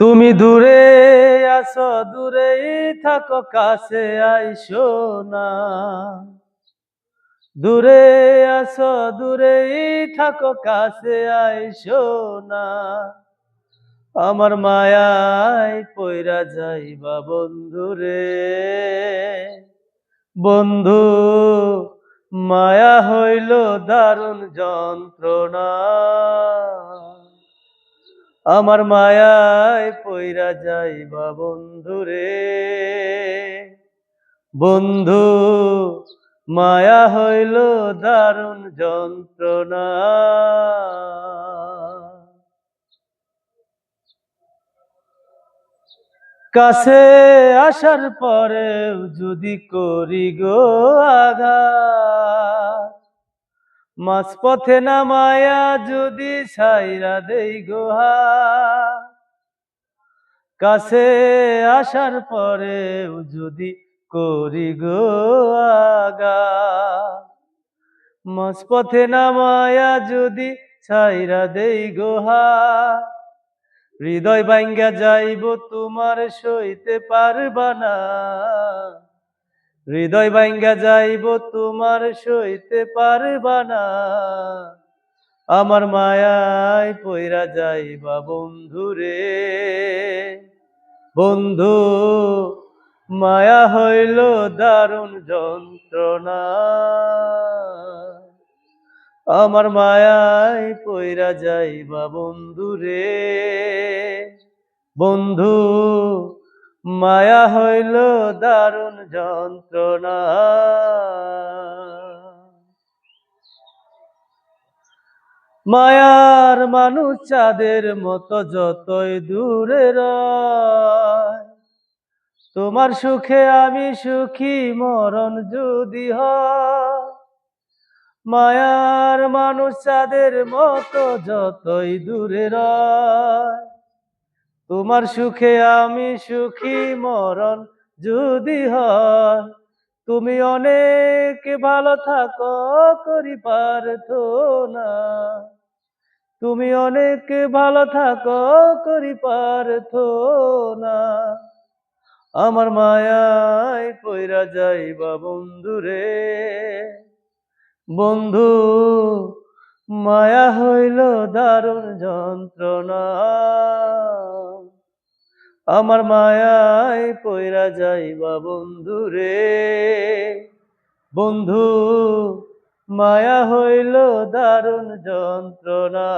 তুমি দূরে আছো, দূরেই থাকো, কাছে আইসো না। দূরে আছো, দূরেই থাকো, কাছে আইসো না। আমার মায়ায় পইরা যাইবা বন্ধুরে। বন্ধু, মায়া হইল দারুণ যন্ত্রণা। আমার মায়ায় পইরা যাইবা বন্ধুরে। বন্ধু, মায়া হইল দারুণ যন্ত্রণা। কাছে আসার পরেও যদি করি গো আঘাত, মাঝপথে নামায়া যদি ছাইরা দেই গো হাত। কাছে আসার পরেও যদি করি গো আঘাত, মাঝপথে নামায়া যদি ছাইরা দেই গো হাত। হৃদয় ভাঙ্গা যাইব তোমার সইতে পারবা না। হৃদয় ভাঙ্গা যাইব তোমার সইতে পারবা না। আমার মায়ায় পইরা যাইবা বন্ধুরে। বন্ধু, মায়া হইল দারুণ যন্ত্রণা। আমার মায়ায় পইরা যাইবা বন্ধুরে। বন্ধু, মায়া হইল দারুণ যন্ত্রণা। মায়ার মানুষ চাঁদের মতো যতই দূরে রয়, তোমার সুখে আমি সুখী মরণ যদি হয়। মায়ার মানুষ চাঁদের মতো যতই দূরে রয়, তোমার সুখে আমি সুখী মরণ যদি হয়। তুমি অনেক ভালো থাকো, করি প্রার্থনা। তুমি অনেক ভালো থাকো, করি প্রার্থনা। আমার মায়ায় পইরা যাইবা বন্ধুরে। বন্ধু, মায়া হইল দারুণ যন্ত্রণা। আমার মায়ায় পইরা যাইবা বন্ধুরে। বন্ধু, মায়া হইল দারুণ যন্ত্রণা।